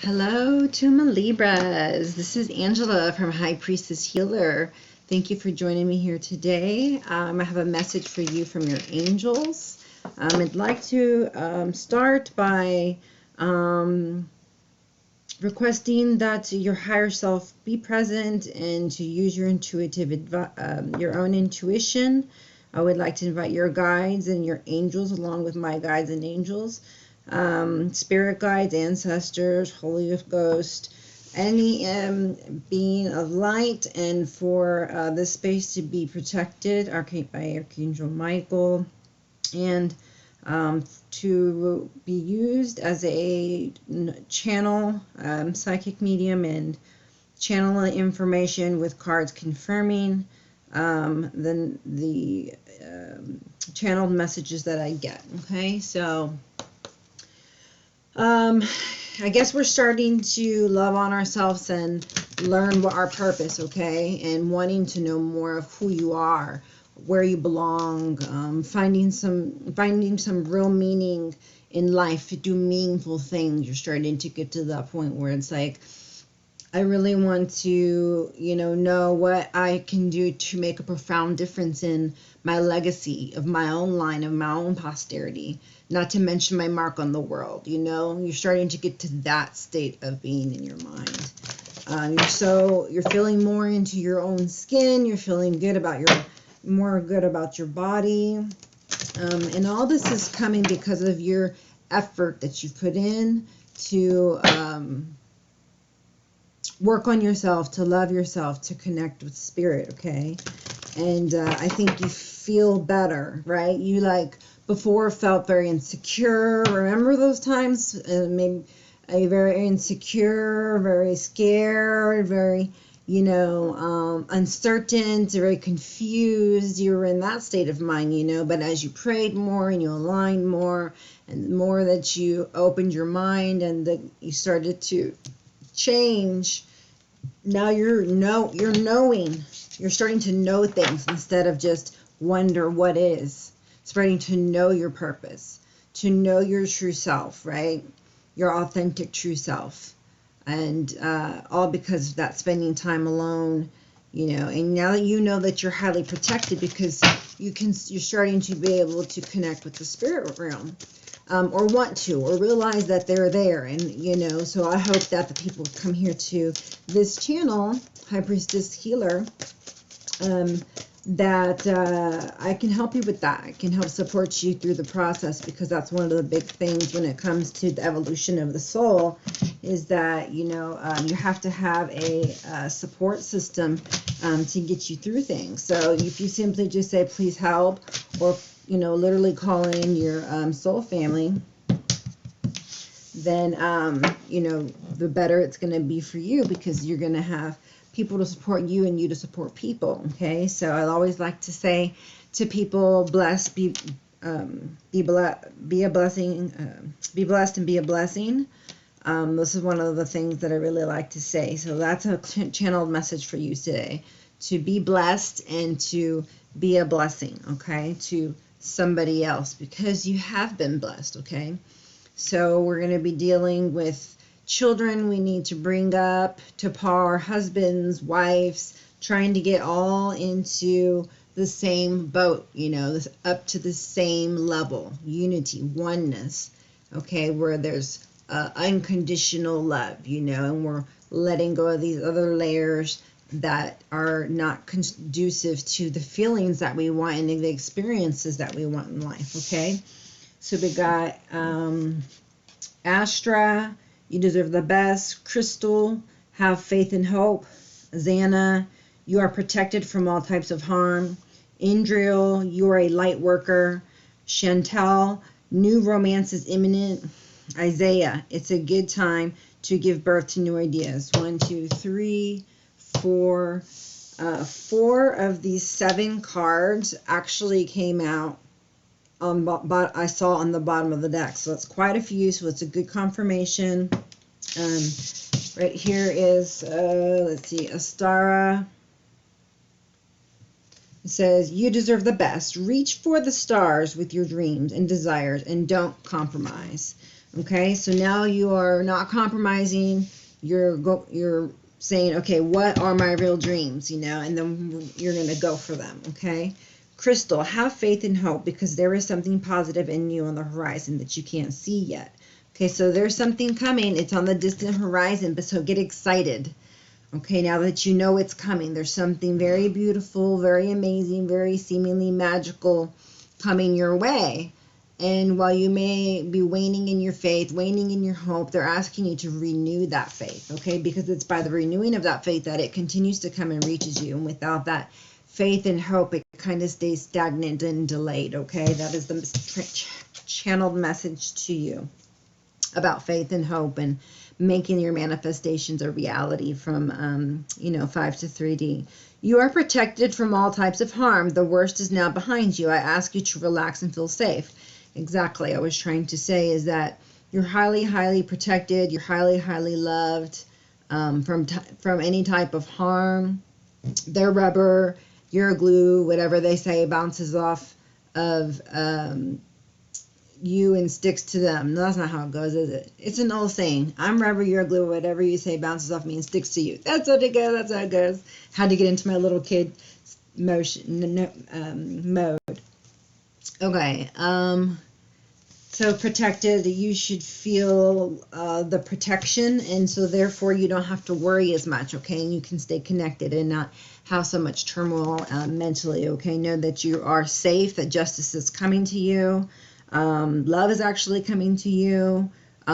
Hello to my Libras. This is Angela from High Priestess Healer. Thank you for joining me here today. I have a message for you from your angels. I'd like to start by requesting that your higher self be present and to use your your own intuition. I would like to invite your guides and your angels along with my guides and angels, spirit guides, ancestors, Holy Ghost, any being of light, and for this space to be protected by Archangel Michael, and to be used as a channel, psychic medium, and channel information with cards confirming the channeled messages that I get. Okay, so I guess we're starting to love on ourselves and learn what our purpose, okay, and wanting to know more of who you are, where you belong, finding some real meaning in life, to do meaningful things. You're starting to get to that point where it's like, I really want to, know what I can do to make a profound difference in my legacy of my own line, of my own posterity, not to mention my mark on the world. You're starting to get to that state of being in your mind. You're feeling more into your own skin. You're feeling good about your body. And all this is coming because of your effort that you've put in to work on yourself, to love yourself, to connect with spirit, okay? And I think you feel better, right? You before felt very insecure. Remember those times? Maybe very insecure, very scared, very, uncertain, very confused. You were in that state of mind, but as you prayed more and you aligned more, and the more that you opened your mind and that you started to change, now you're knowing. You're starting to know things instead of just wonder what is. Starting to know your purpose, to know your true self, right? Your authentic true self. And all because of that spending time alone, and now that you know that you're highly protected because you're starting to be able to connect with the spirit realm. Or want to, or realize that they're there. And, so I hope that the people come here to this channel, High Priestess Healer, that I can help you with that. I can help support you through the process, because that's one of the big things when it comes to the evolution of the soul, is that, you have to have a support system to get you through things. So if you simply just say, please help, or literally call in your soul family, then, the better it's going to be for you, because you're going to have people to support you and you to support people, okay? So I always like to say to people, be blessed and be a blessing. This is one of the things that I really like to say. So that's a channeled message for you today, to be blessed and to be a blessing, okay, to somebody else, because you have been blessed, okay? So we're going to be dealing with children we need to bring up to par, husbands, wives, trying to get all into the same boat, up to the same level, unity, oneness, okay, where there's unconditional love, and we're letting go of these other layers that are not conducive to the feelings that we want and the experiences that we want in life, okay? So we got Astra, you deserve the best. Crystal, have faith and hope. Xana, you are protected from all types of harm. Indriel, you are a light worker. Chantel, new romance is imminent. Isaiah, it's a good time to give birth to new ideas. 1, 2, 3, 4. 4 of these 7 cards actually came out I saw on the bottom of the deck. So it's quite a few, so it's a good confirmation. Right here is, let's see, Astara. It says, you deserve the best. Reach for the stars with your dreams and desires and don't compromise. Okay, so now you are not compromising. You're saying, okay, what are my real dreams, and then you're going to go for them, okay? Crystal, have faith and hope because there is something positive in you on the horizon that you can't see yet. Okay, so there's something coming. It's on the distant horizon, but so get excited. Okay, now that you know it's coming, there's something very beautiful, very amazing, very seemingly magical coming your way. And while you may be waning in your faith, waning in your hope, they're asking you to renew that faith, okay? Because it's by the renewing of that faith that it continues to come and reaches you. And without that faith and hope, it kind of stays stagnant and delayed, okay? That is the channeled message to you about faith and hope and making your manifestations a reality from, 5 to 3D. You are protected from all types of harm. The worst is now behind you. I ask you to relax and feel safe. Exactly. I was trying to say is that you're highly, highly protected. You're highly, highly loved from any type of harm. They're rubber. You're glue. Whatever they say bounces off of you and sticks to them. No, that's not how it goes, is it? It's an old saying. I'm rubber, you're glue. Whatever you say bounces off me and sticks to you. That's what it goes. That's how it goes. Had to get into my little kid mode. Okay. So protected, you should feel the protection, and so therefore you don't have to worry as much, okay? And you can stay connected and not have so much turmoil mentally, okay? Know that you are safe, that justice is coming to you. Love is actually coming to you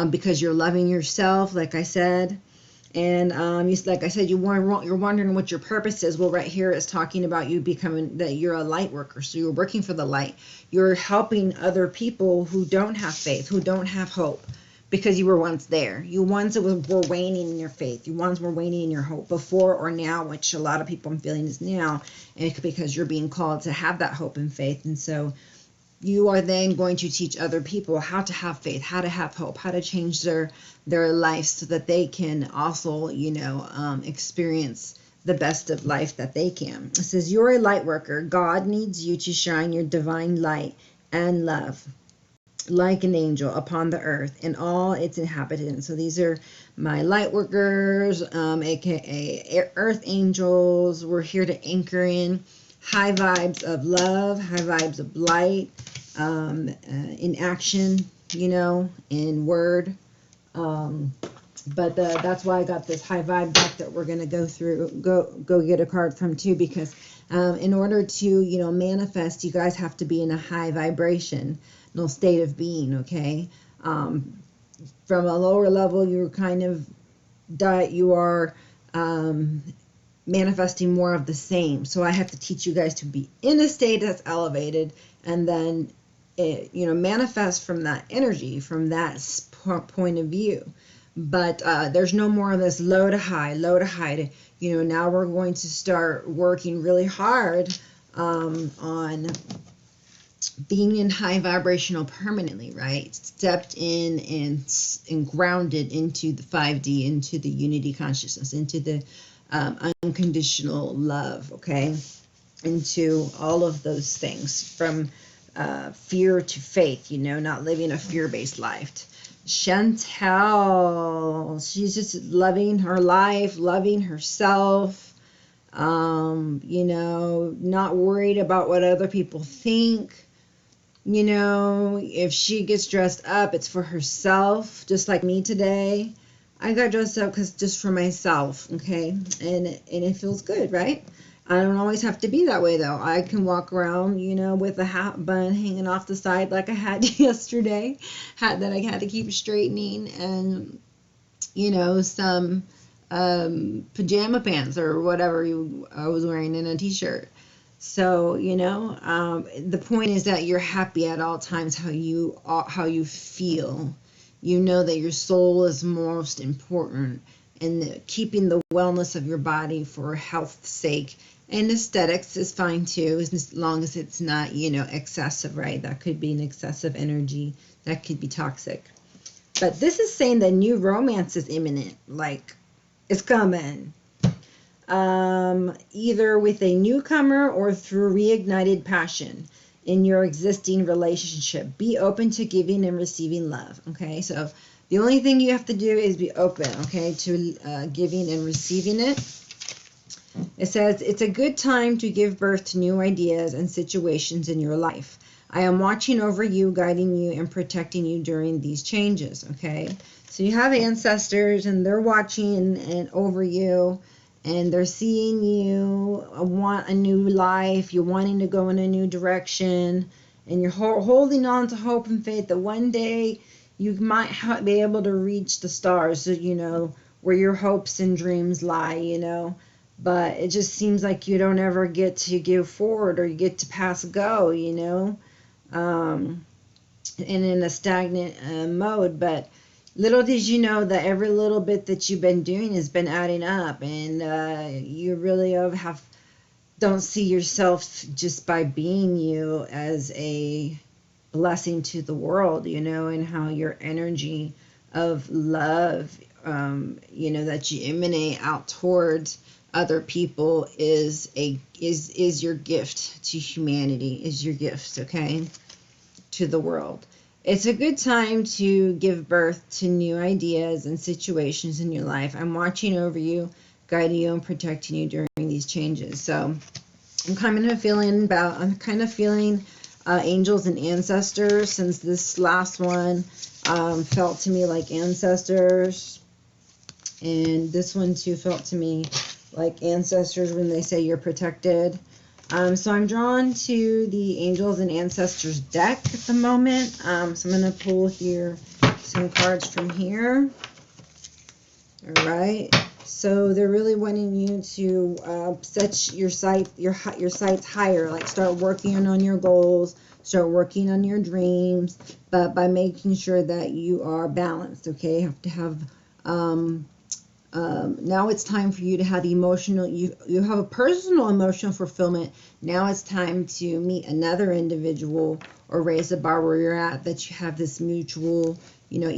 because you're loving yourself, like I said. And like I said, you're wondering what your purpose is. Well, right here it's talking about you becoming that you're a light worker. So you're working for the light. You're helping other people who don't have faith, who don't have hope, because you were once there. You once were waning in your faith. You once were waning in your hope before or now, which a lot of people I'm feeling is now, and it's because you're being called to have that hope and faith. And so you are then going to teach other people how to have faith, how to have hope, how to change their life so that they can also, experience the best of life that they can. It says, you're a light worker. God needs you to shine your divine light and love like an angel upon the earth and all its inhabitants. So these are my light workers, aka earth angels. We're here to anchor in high vibes of love, high vibes of light, in action, in word. But that's why I got this high vibe deck that we're going to go through, go get a card from too, because in order to, manifest, you guys have to be in a high vibrational state of being, okay? From a lower level, you're kind of, you are manifesting more of the same. So I have to teach you guys to be in a state that's elevated and then, manifest from that energy, from that point of view. But there's no more of this low to high. Now we're going to start working really hard on being in high vibrational permanently, right? Stepped in and grounded into the 5D, into the unity consciousness, into the unconditional love, okay? Into all of those things, from fear to faith, not living a fear-based life. Chantel, she's just loving her life, loving herself, not worried about what other people think. If she gets dressed up, it's for herself, just like me today. I got dressed up just for myself, okay? And it feels good, right? I don't always have to be that way, though. I can walk around, with a hat bun hanging off the side like I had yesterday, hat that I had to keep straightening, and, some pajama pants or whatever I was wearing in a t-shirt. So, the point is that you're happy at all times how you feel. You know that your soul is most important, and keeping the wellness of your body for health's sake. And aesthetics is fine too, as long as it's not, excessive, right? That could be an excessive energy. That could be toxic. But this is saying that new romance is imminent. Like, it's coming. Either with a newcomer or through reignited passion. in your existing relationship. Be open to giving and receiving love. Okay, so the only thing you have to do is be open, okay, to giving and receiving it. It says, it's a good time to give birth to new ideas and situations in your life. I am watching over you, guiding you, and protecting you during these changes, okay? So you have ancestors, and they're watching and over you, and they're seeing you want a new life, you're wanting to go in a new direction, and you're holding on to hope and faith that one day you might be able to reach the stars, so, you know, where your hopes and dreams lie, you know. But it just seems like you don't ever get to give forward, or you get to pass go, you know, and in a stagnant mode. But little did you know that every little bit that you've been doing has been adding up, and you really don't see yourself just by being you as a blessing to the world, you know, and how your energy of love, you know, that you emanate out towards other people is your gift to humanity, is your gift, okay, to the world. It's a good time to give birth to new ideas and situations in your life. I'm watching over you, guiding you, and protecting you during these changes. So I'm kind of feeling angels and ancestors, since this last one felt to me like ancestors, and this one too felt to me like ancestors when they say you're protected. So I'm drawn to the angels and ancestors deck at the moment. So I'm going to pull here some cards from here. All right. So they're really wanting you to set your sights higher, like start working on your goals, start working on your dreams, but by making sure that you are balanced, okay? You have to have, now it's time for you to have emotional, you have a personal emotional fulfillment. Now it's time to meet another individual or raise the bar where you're at, that you have this mutual, you know,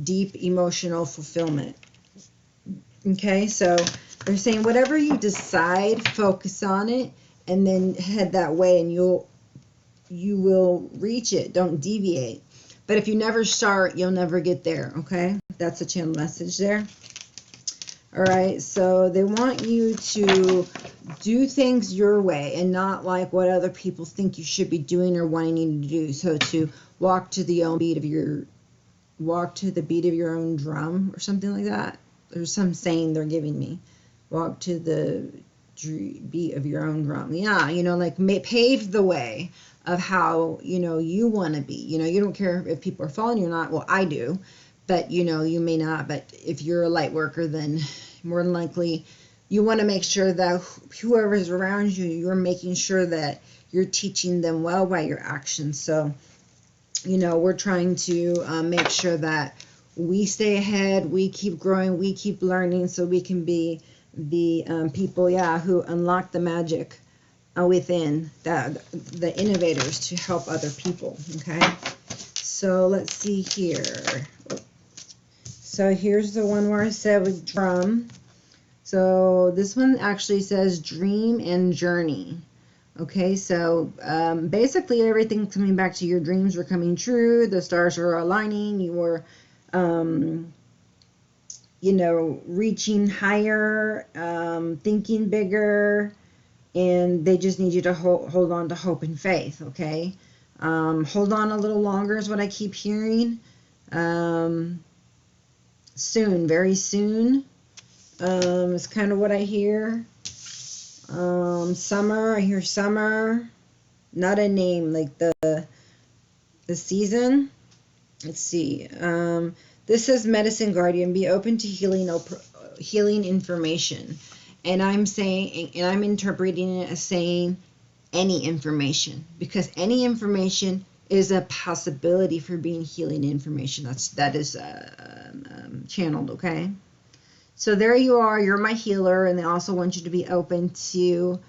deep emotional fulfillment. Okay, so they're saying whatever you decide, focus on it, and then head that way, and you will reach it. Don't deviate. But if you never start, you'll never get there, okay? That's a channel message there. All right, so they want you to do things your way and not like what other people think you should be doing or wanting you to do. So to walk to the beat of your own drum, or something like that. There's some saying they're giving me. Walk to the beat of your own drum. Yeah, you know, like pave the way of how, you know, you want to be. You know, you don't care if people are following you or not. Well, I do. But, you know, you may not. But if you're a light worker, then more than likely you want to make sure that whoever's around you, you're making sure that you're teaching them well by your actions. So, you know, we're trying to make sure that we stay ahead, we keep growing, we keep learning, so we can be the people, yeah, who unlock the magic within, the innovators to help other people, okay? So let's see here. So here's the one where I said with drum. So this one actually says dream and journey. Okay, so basically everything's coming back to your dreams are coming true, the stars are aligning, you are you know, reaching higher, thinking bigger, and they just need you to hold on to hope and faith, okay? Hold on a little longer is what I keep hearing. Soon, very soon, is kind of what I hear. Summer, I hear summer, not a name, like the season. Let's see. This is Medicine Guardian. Be open to healing information. And I'm saying, and I'm interpreting it as saying any information, because any information is a possibility for being healing information. That is channeled, okay? So there you are. You're my healer, and they also want you to be open to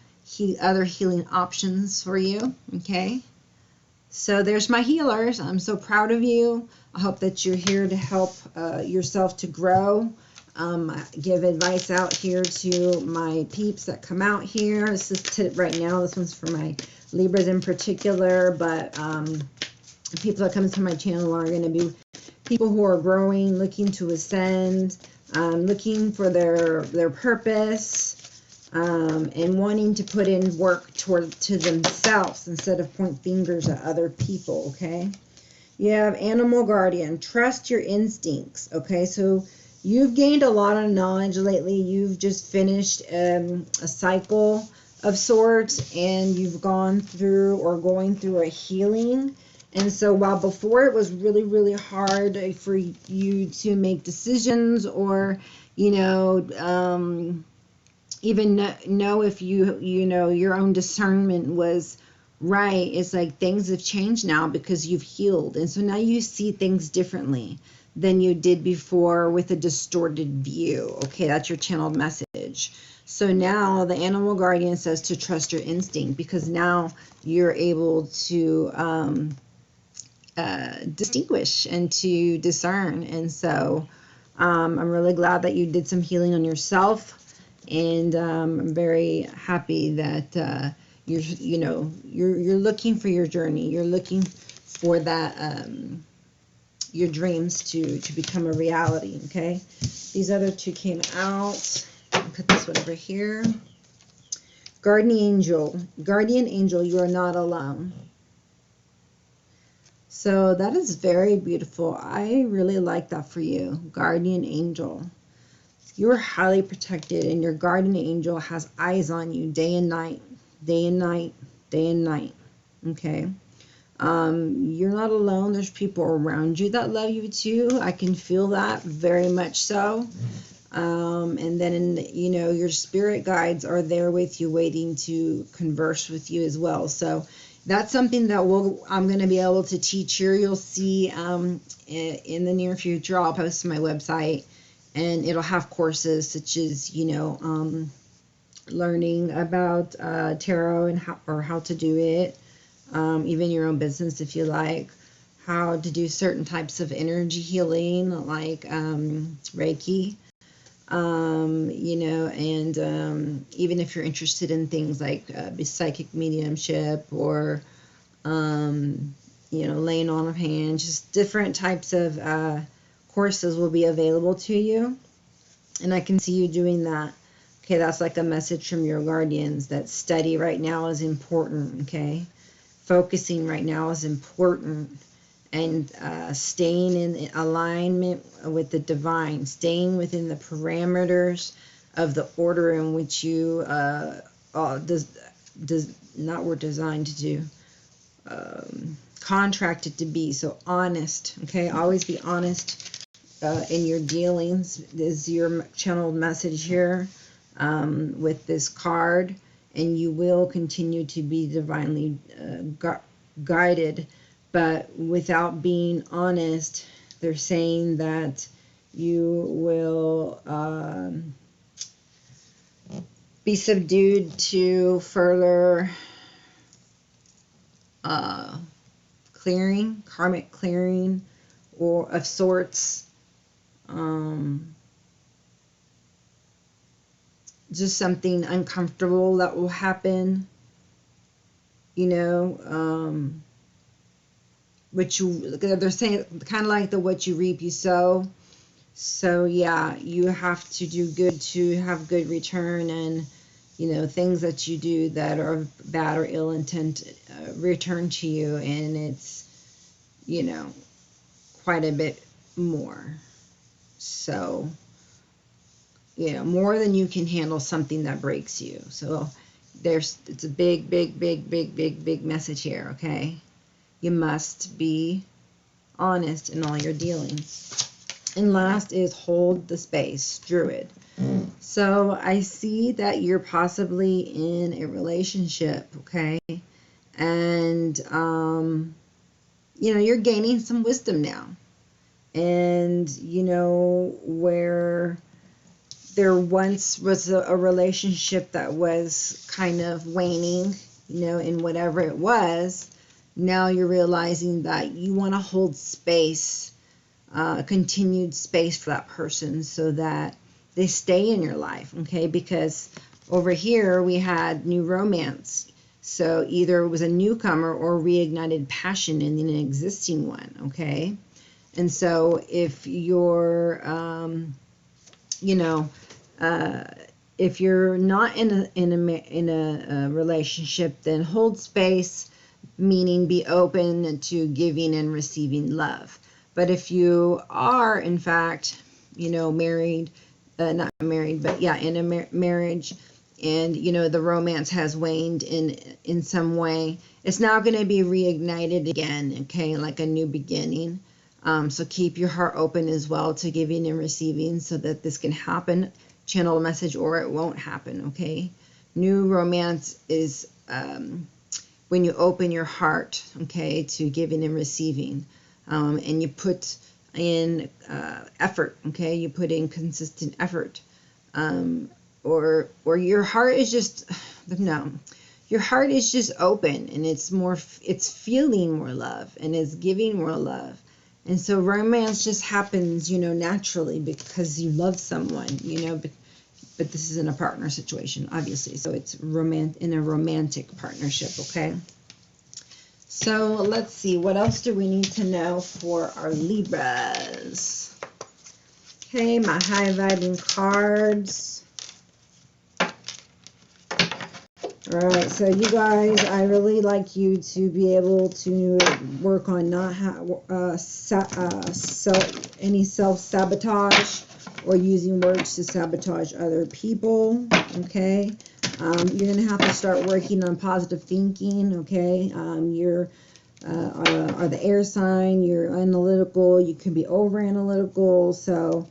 other healing options for you, okay? So there's my healers. I'm so proud of you. I hope that you're here to help yourself to grow. Give advice out here to my peeps that come out here. This is right now. This one's for my Libras in particular, but people that come to my channel are going to be people who are growing, looking to ascend, looking for their purpose, and wanting to put in work to themselves instead of point fingers at other people, okay? You have animal guardian. Trust your instincts, okay? So you've gained a lot of knowledge lately. You've just finished a cycle of sorts, and you've gone through or going through a healing. And so while before it was really, really hard for you to make decisions or, you know, even know if you know, your own discernment was right, it's like things have changed now because you've healed. And so now you see things differently than you did before with a distorted view. Okay, that's your channeled message. So now the animal guardian says to trust your instinct, because now you're able to distinguish and to discern. And so I'm really glad that you did some healing on yourself, and I'm very happy that you're looking for your journey. You're looking for that your dreams to become a reality. Okay, these other two came out. I'll put this one over here. Guardian angel, you are not alone. So that is very beautiful. I really like that for you, guardian angel. You are highly protected, and your guardian angel has eyes on you day and night, day and night, day and night. Okay. You're not alone. There's people around you that love you too. I can feel that very much so. And then, your spirit guides are there with you, waiting to converse with you as well. So that's something that I'm going to be able to teach you. You'll see in the near future. I'll post to my website, and it'll have courses such as, learning about tarot and how to do it, even your own business if you like, how to do certain types of energy healing like Reiki, and even if you're interested in things like psychic mediumship or laying on of hands, just different types of courses will be available to you, and I can see you doing that. Okay, that's like a message from your guardians that study right now is important. Okay, focusing right now is important, and staying in alignment with the divine, staying within the parameters of the order in which you were designed to do, contracted to be. So honest. Okay, always be honest in your dealings. This is your channeled message here with this card, and you will continue to be divinely guided. But without being honest, they're saying that you will be subdued to further clearing, karmic clearing, or of sorts. Just something uncomfortable that will happen, they're saying kind of like what you reap you sow. So yeah, you have to do good to have good return, and things that you do that are bad or ill intent return to you, and it's quite a bit more. So more than you can handle something that breaks you. So it's a big message here. Okay, you must be honest in all your dealings. And last is hold the space, Druid. So I see that you're possibly in a relationship, okay? And, you're gaining some wisdom now. And, where there once was a relationship that was kind of waning, in whatever it was, now you're realizing that you want to hold space, continued space for that person so that they stay in your life, okay? Because over here we had new romance. So either it was a newcomer or reignited passion in an existing one, okay? And so if you're, if you're not in a relationship, then hold space, meaning be open to giving and receiving love. But if you are, in fact, married, not married, but yeah, in a marriage, and the romance has waned in some way, it's now going to be reignited again, okay, like a new beginning. So keep your heart open as well to giving and receiving so that this can happen. Channel a message or it won't happen, okay? New romance is when you open your heart, okay, to giving and receiving. And you put in effort, okay? You put in consistent effort. Or your heart is just, no. Your heart is just open and it's feeling more love and it's giving more love. And so romance just happens, naturally because you love someone, but this isn't a partner situation, obviously. So it's in a romantic partnership, okay? So let's see, what else do we need to know for our Libras? Okay, my high vibing cards. All right, so you guys, I really like you to be able to work on not any self-sabotage or using words to sabotage other people, okay? You're going to have to start working on positive thinking, okay? You're are the air sign, you're analytical, you can be over-analytical, so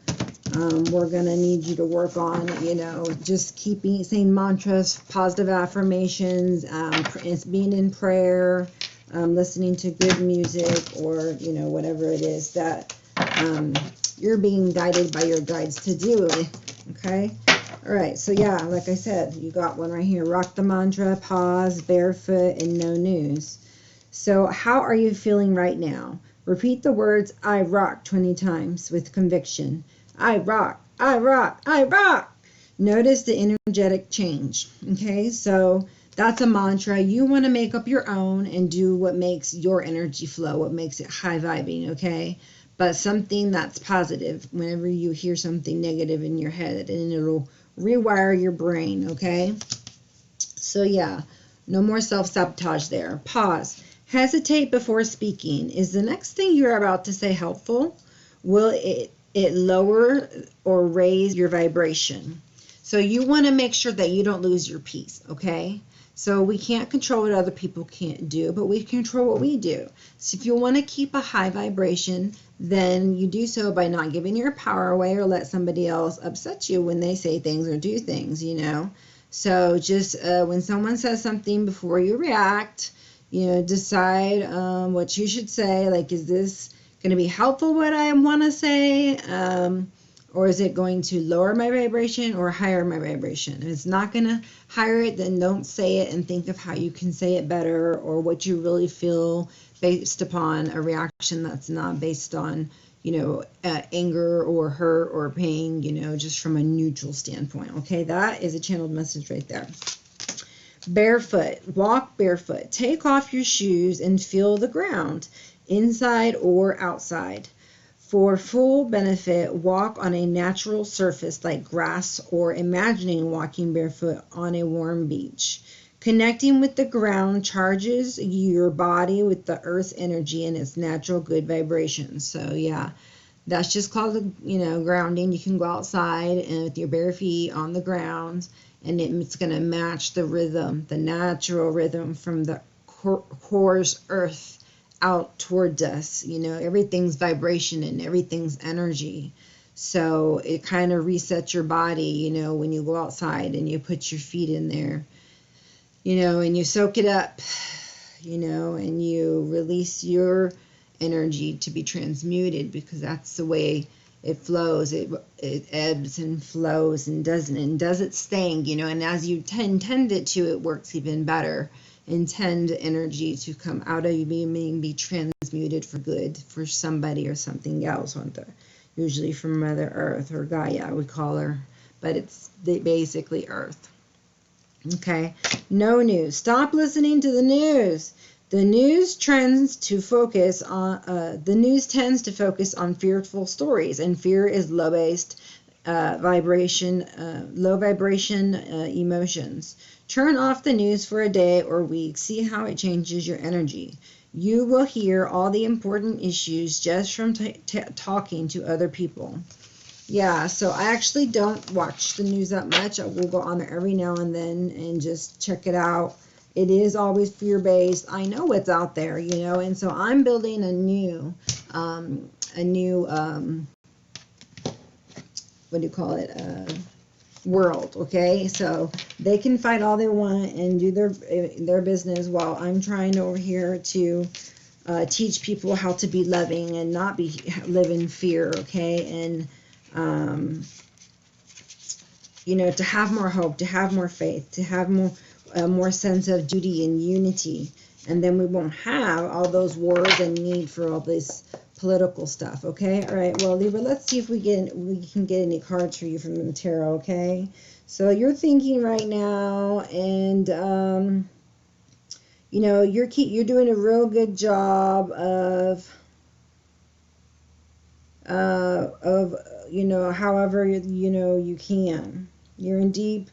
we're going to need you to work on, just saying mantras, positive affirmations, being in prayer, listening to good music, or, whatever it is that you're being guided by your guides to do, okay? All right, so yeah, like I said, you got one right here. Rock the mantra, pause, barefoot, and no news. So how are you feeling right now? Repeat the words, I rock, 20 times with conviction. I rock, I rock, I rock. Notice the energetic change, okay? So that's a mantra. You want to make up your own and do what makes your energy flow, what makes it high vibing, okay? But something that's positive whenever you hear something negative in your head, and it'll rewire your brain, okay? So yeah, no more self-sabotage there. Pause. Hesitate before speaking. Is the next thing you're about to say helpful? Will it lower or raise your vibration? So you want to make sure that you don't lose your peace, okay? So we can't control what other people can't do, but we control what we do. So if you want to keep a high vibration, then you do so by not giving your power away or let somebody else upset you when they say things or do things, So just when someone says something, before you react, decide what you should say. Like, is this going to be helpful, what I want to say? Or is it going to lower my vibration or higher my vibration? If it's not going to higher it, then don't say it, and think of how you can say it better or what you really feel based upon a reaction that's not based on, anger or hurt or pain, just from a neutral standpoint. Okay, that is a channeled message right there. Barefoot, walk barefoot. Take off your shoes and feel the ground, inside or outside. For full benefit, walk on a natural surface like grass or imagining walking barefoot on a warm beach. Connecting with the ground charges your body with the earth's energy and its natural good vibrations. So yeah, that's just called, grounding. You can go outside and with your bare feet on the ground, and it's going to match the rhythm, the natural rhythm from the core's earth out towards us. Everything's vibration and everything's energy. So it kind of resets your body, when you go outside and you put your feet in there, and you soak it up, and you release your energy to be transmuted, because that's the way it flows. It ebbs and flows and does its thing, and as you intend it to, it works even better. Intend energy to come out of you being be transmuted for good, for somebody or something else, usually from Mother Earth, or Gaia we call her, but it's basically Earth. Okay, no news. Stop listening to the news. The news tends to focus on fearful stories, and fear is low vibration emotions. Turn off the news for a day or week. See how it changes your energy. You will hear all the important issues just from talking to other people. Yeah, so I actually don't watch the news that much. I will go on there every now and then and just check it out. It is always fear-based. I know what's out there, you know, and so I'm building a new what do you call it? World, okay? So they can fight all they want and do their business while I'm trying over here to teach people how to be loving and not live in fear, okay? And you know, to have more hope, to have more faith, to have more sense of duty and unity, and then we won't have all those wars and need for all this political stuff. Okay, all right. Well, Libra, let's see if we can get any cards for you from the tarot. Okay, so you're thinking right now, and you know, you're doing a real good job of you know, however you know you can. You're in deep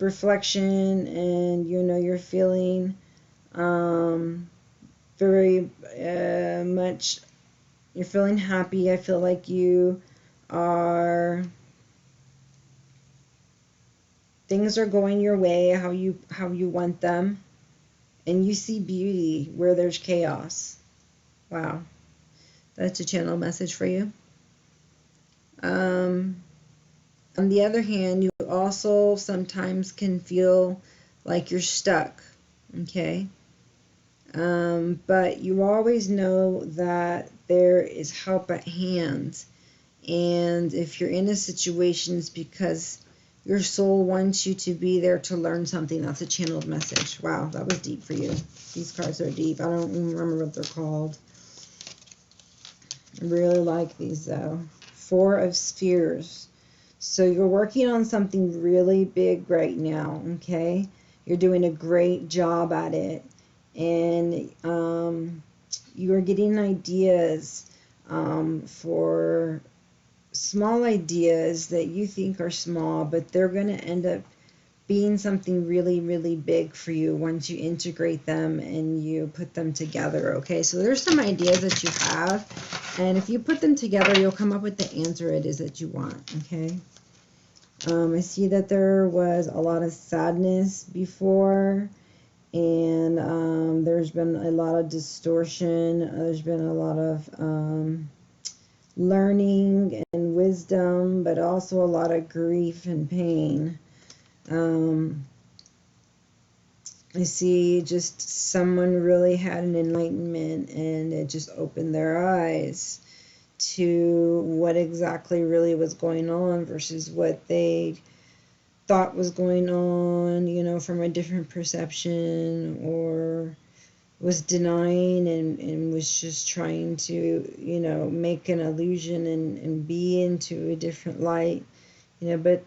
reflection, and you know you're feeling very much. You're feeling happy. I feel like you are. Things are going your way how you want them, and you see beauty where there's chaos. Wow, that's a channel message for you. On the other hand, you also sometimes can feel like you're stuck, okay? But you always know that there is help at hand. And if you're in a situation, it's because your soul wants you to be there to learn something. That's a channeled message. Wow, that was deep for you. These cards are deep. I don't even remember what they're called. I really like these, though. Four of Spheres. So you're working on something really big right now, okay? You're doing a great job at it. And you are getting ideas for small ideas that you think are small, but they're going to end up being something really, really big for you once you integrate them and you put them together, okay? So there's some ideas that you have, and if you put them together, you'll come up with the answer it is that you want, okay? I see that there was a lot of sadness before, and there's been a lot of distortion. There's been a lot of learning and wisdom, but also a lot of grief and pain. I see just someone really had an enlightenment, and it just opened their eyes to what exactly really was going on versus what they thought was going on, you know, from a different perception, or was denying and was just trying to, you know, make an illusion and be into a different light, you know. But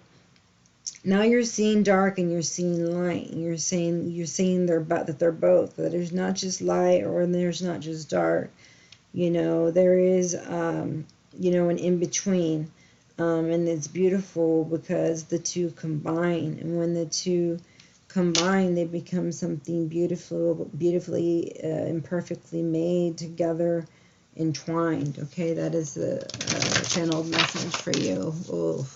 now you're seeing dark and you're seeing light, and you're seeing that they're both, that there's not just light or there's not just dark, you know. There is you know, an in-between, and it's beautiful because the two combine, and when the two combine, they become something beautifully and perfectly made together, entwined. Okay, that is the channeled message for you. Oh,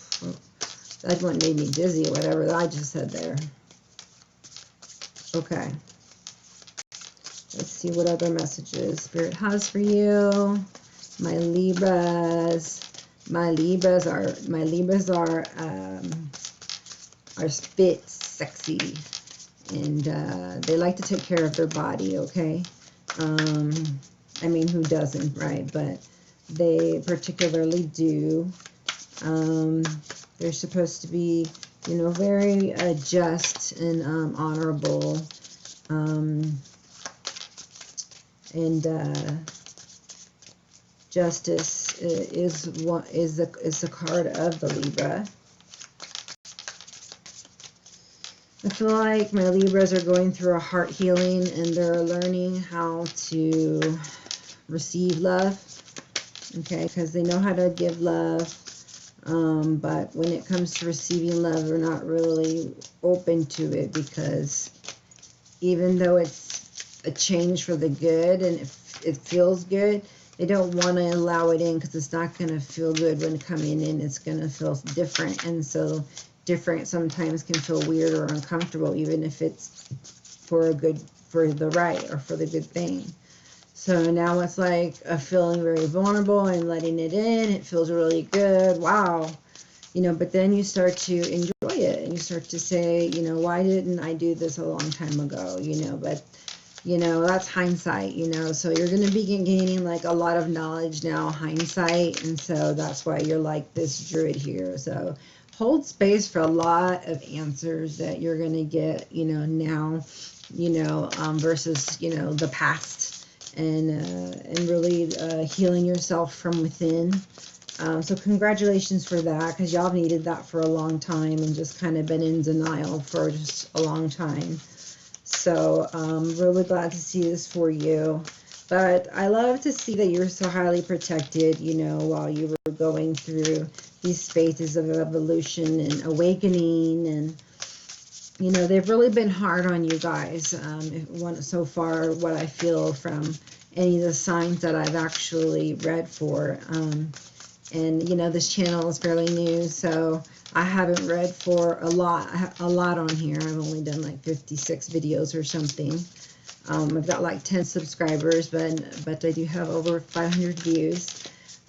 that one made me dizzy, whatever I just said there. Okay, let's see what other messages Spirit has for you. My Libras. My Libras are spit sexy, and they like to take care of their body, okay? I mean, who doesn't, right? But they particularly do. They're supposed to be, you know, very just and honorable, and justice is the card of the Libra. I feel like my Libras are going through a heart healing and they're learning how to receive love, okay, because they know how to give love, but when it comes to receiving love, they're not really open to it, because even though it's a change for the good and it feels good, they don't want to allow it in because it's not going to feel good when coming in. It's going to feel different, and so different sometimes can feel weird or uncomfortable, even if it's for the right or for the good thing. So now it's like a feeling very vulnerable and letting it in. It feels really good. Wow. You know, but then you start to enjoy it and you start to say, you know, why didn't I do this a long time ago? You know, but, you know, that's hindsight, you know. So you're going to be gaining like a lot of knowledge now, hindsight. And so that's why you're like this druid here. So hold space for a lot of answers that you're going to get, you know, now, you know, versus, you know, the past, and really healing yourself from within. So congratulations for that, because y'all needed that for a long time and just kind of been in denial for just a long time. So really glad to see this for you. But I love to see that you're so highly protected, you know, while you were going through these phases of evolution and awakening. And, you know, they've really been hard on you guys. So far, what I feel from any of the signs that I've actually read for. And, you know, this channel is fairly new, so I haven't read for a lot on here. I've only done like 56 videos or something. I've got like 10 subscribers, but I do have over 500 views.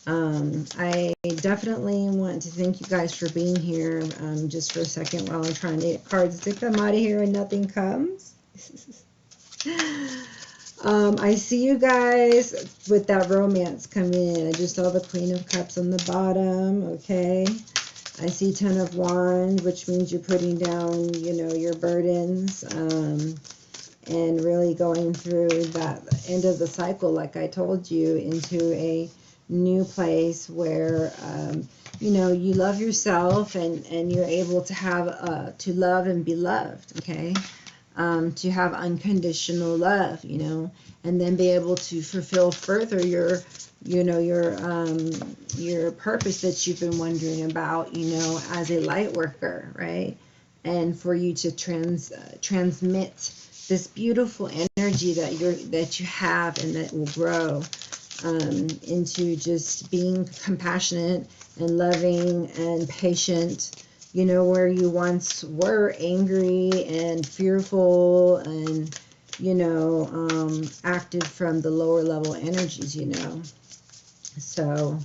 I definitely want to thank you guys for being here. Just for a second while I'm trying to get cards to come out of here and nothing comes. I see you guys with that romance coming in. I just saw the Queen of Cups on the bottom, okay? I see Ten of Wands, which means you're putting down, you know, your burdens, and really going through that end of the cycle, like I told you, into a new place where, you know, you love yourself and you're able to have, to love and be loved, okay? To have unconditional love, you know, and then be able to fulfill further your, you know, your purpose that you've been wondering about, you know, as a light worker, right? And for you to transmit this beautiful energy that you have and that will grow into just being compassionate and loving and patient. You know, where you once were angry and fearful and, you know, acted from the lower level energies, you know. So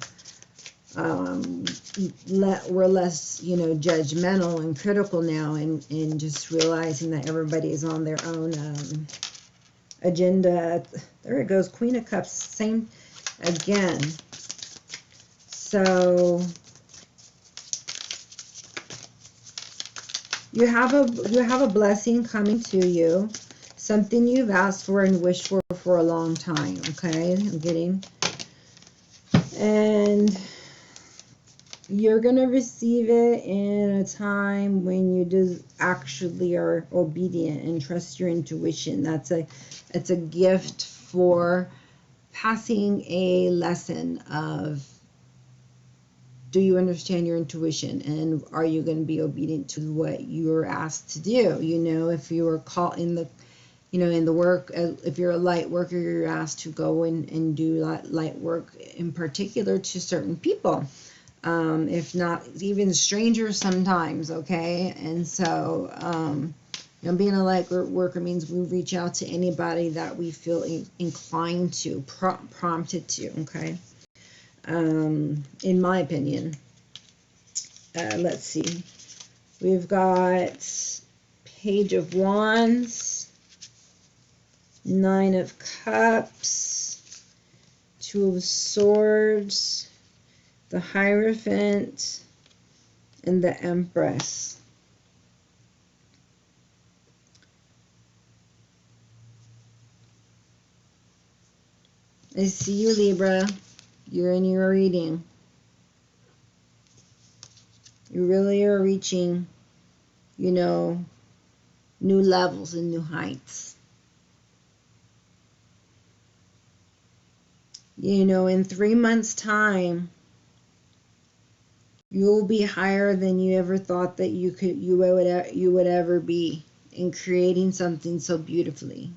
we're less, you know, judgmental and critical now, and just realizing that everybody is on their own agenda. There it goes, Queen of Cups, same again. So you have a blessing coming to you, something you've asked for and wished for a long time, okay? I'm getting, and you're going to receive it in a time when you just actually are obedient and trust your intuition. It's a gift for passing a lesson of, do you understand your intuition, and are you going to be obedient to what you're asked to do? You know, if you were caught in the, you know, in the work, if you're a light worker, you're asked to go in and do light work, in particular to certain people, if not even strangers sometimes, okay? And so, you know, being a light worker means we reach out to anybody that we feel inclined to, prompted to, okay? In my opinion. Let's see. We've got Page of Wands, Nine of Cups, Two of Swords, the Hierophant, and the Empress. I see you, Libra. You're in your reading. You really are reaching, you know, new levels and new heights. You know, in 3 months' time, you'll be higher than you ever thought that you would ever be, in creating something so beautifully.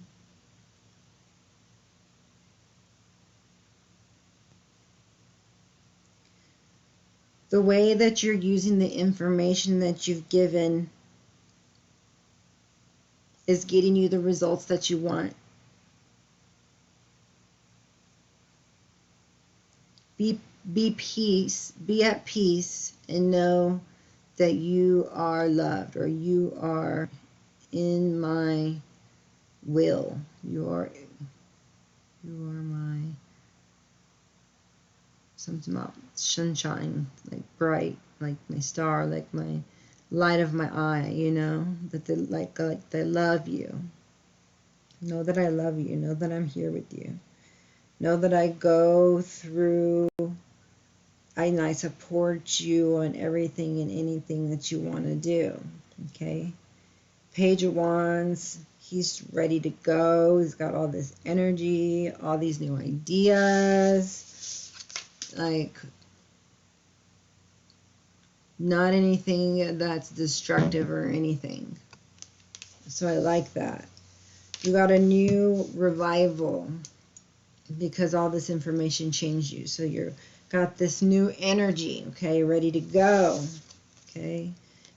The way that you're using the information that you've given is getting you the results that you want. Be at peace, and know that you are loved, or you are in my will. You are my, something about sunshine, like bright, like my star, like my light of my eye, you know, that they like they love you. Know that I love you. Know that I'm here with you. Know that I go through and I support you on everything and anything that you want to do. Okay? Page of Wands, he's ready to go. He's got all this energy, all these new ideas. Like, not anything that's destructive or anything. So I like that. You got a new revival because all this information changed you. So you're got this new energy, okay, ready to go. Okay,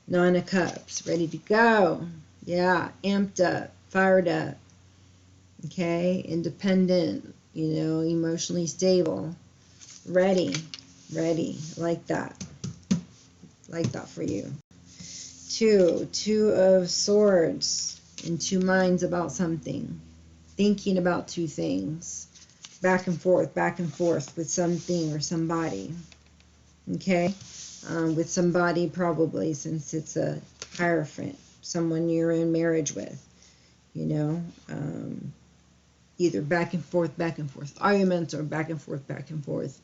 Nine of Cups, ready to go. Yeah, amped up, fired up. Okay, independent, you know, emotionally stable. Ready. Like that. Like that for you. Two of Swords, in two minds about something. Thinking about two things. Back and forth with something or somebody. Okay? With somebody probably, since it's a Hierophant. Someone you're in marriage with. You know? Either back and forth arguments, or back and forth,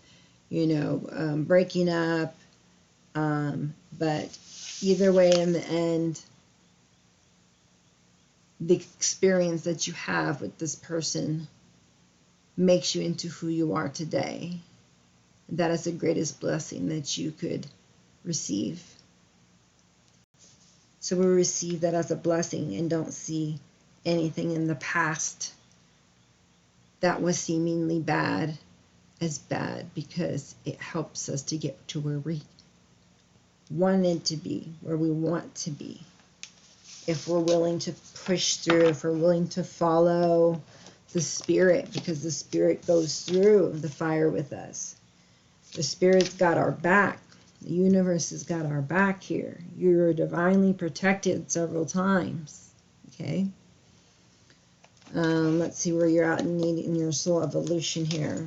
you know, breaking up. But either way, in the end, the experience that you have with this person makes you into who you are today. That is the greatest blessing that you could receive. So we receive that as a blessing, and don't see anything in the past that was seemingly bad as bad, because it helps us to get to where we wanted to be, where we want to be. If we're willing to push through, if we're willing to follow the Spirit, because the Spirit goes through the fire with us. The Spirit's got our back. The universe has got our back here. You're divinely protected several times. Okay? Let's see where you're at in your soul evolution here.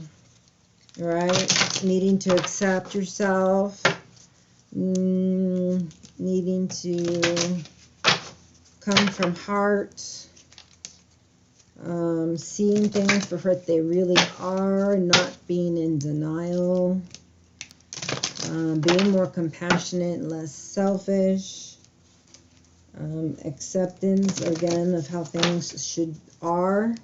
All right? Needing to accept yourself. Needing to come from heart. Seeing things for what they really are, not being in denial. Being more compassionate, less selfish. Acceptance, again, of how things are,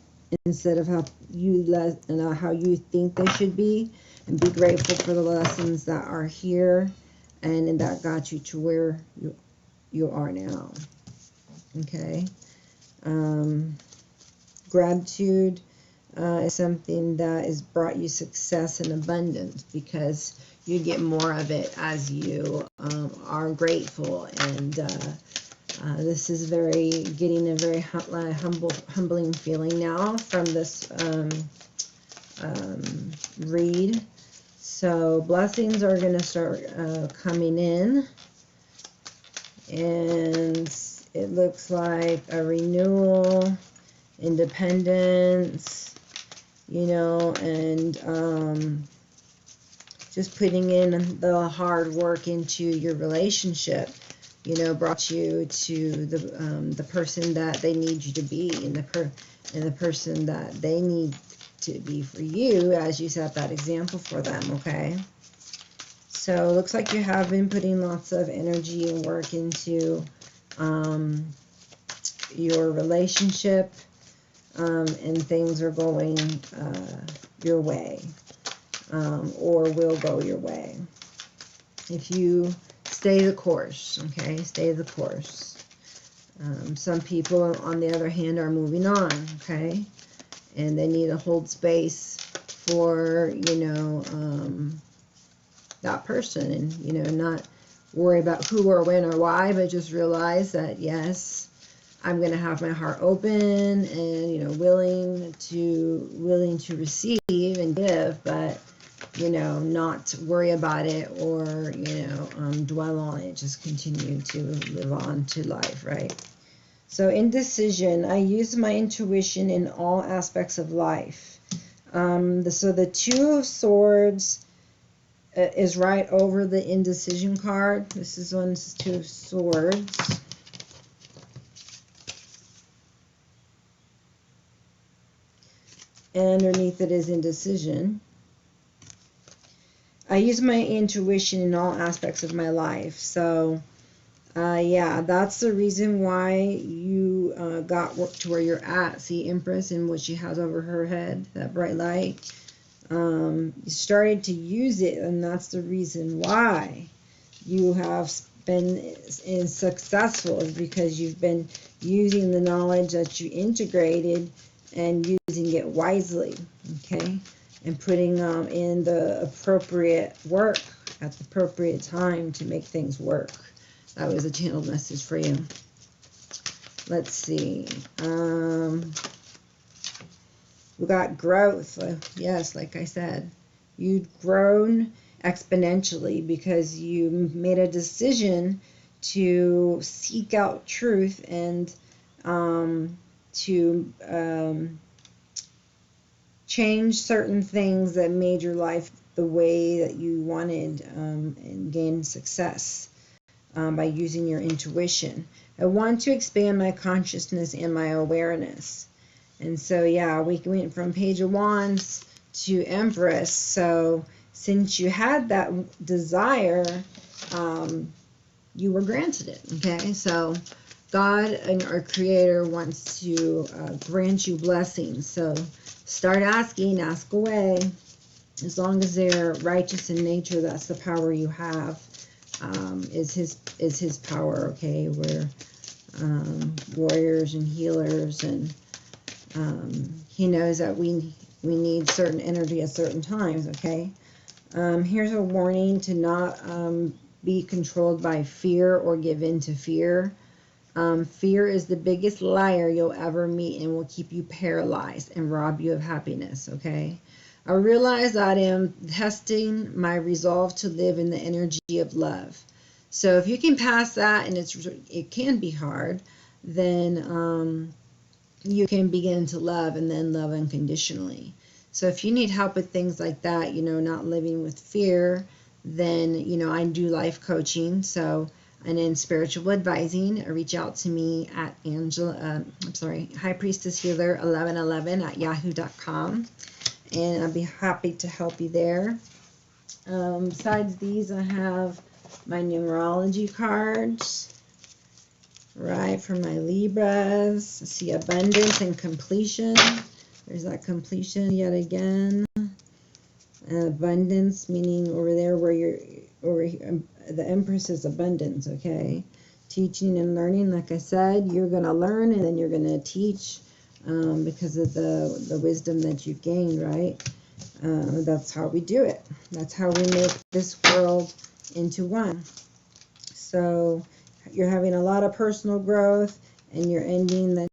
instead of how you think they should be. And be grateful for the lessons that are here, and that got you to where you are now. Okay? Gratitude is something that has brought you success and abundance, because you get more of it as you are grateful. And this is getting a very humbling feeling now from this read. So blessings are going to start coming in, and it looks like a renewal, independence, you know, and just putting in the hard work into your relationship, you know, brought you to the person that they need you to be, and the person that they need to be for you, as you set that example for them. Okay, so it looks like you have been putting lots of energy and work into your relationship, and things are going your way, or will go your way. If you stay the course, okay, stay the course. Some people, on the other hand, are moving on, okay, and they need to hold space for, that person, and, not worry about who or when or why, but just realize that, yes, I'm going to have my heart open and, willing to receive and give, but, not worry about it or, dwell on it. Just continue to live on to life, right? So indecision, I use my intuition in all aspects of life. So the Two of Swords is right over the indecision card. This is on Two of Swords. And underneath it is indecision. I use my intuition in all aspects of my life. So, yeah, that's the reason why you got to where you're at. See Empress and what she has over her head, that bright light. You started to use it, and that's the reason why you have been successful, is because you've been using the knowledge that you integrated and using it wisely, okay, and putting in the appropriate work at the appropriate time to make things work. That was a channeled message for you. Let's see. We got growth. Yes, like I said, you've grown exponentially because you made a decision to seek out truth and to change certain things that made your life the way that you wanted, and gain success by using your intuition. I want to expand my consciousness and my awareness. And so, yeah, we went from Page of Wands to Empress. So since you had that desire, you were granted it, okay? So God and our Creator wants to grant you blessings. So start asking, ask away. As long as they're righteous in nature, that's the power you have, is his power, okay? We're warriors and healers, and he knows that we need certain energy at certain times, okay? Here's a warning to not be controlled by fear or give in to fear. Fear is the biggest liar you'll ever meet and will keep you paralyzed and rob you of happiness, okay? I realize that I am testing my resolve to live in the energy of love. So if you can pass that, and it can be hard, then you can begin to love, and then love unconditionally. So if you need help with things like that, not living with fear, then, I do life coaching. So, and in spiritual advising, reach out to me at High Priestess Healer 1111 at yahoo.com, and I'll be happy to help you there. Besides these, I have my numerology cards. Right, for my Libras. See abundance and completion. There's that completion yet again. Abundance, meaning over there where the Empress is abundance, okay? Teaching and learning, like I said, you're going to learn and then you're going to teach because of the wisdom that you've gained, right? That's how we do it. That's how we make this world into one. So you're having a lot of personal growth, and you're ending the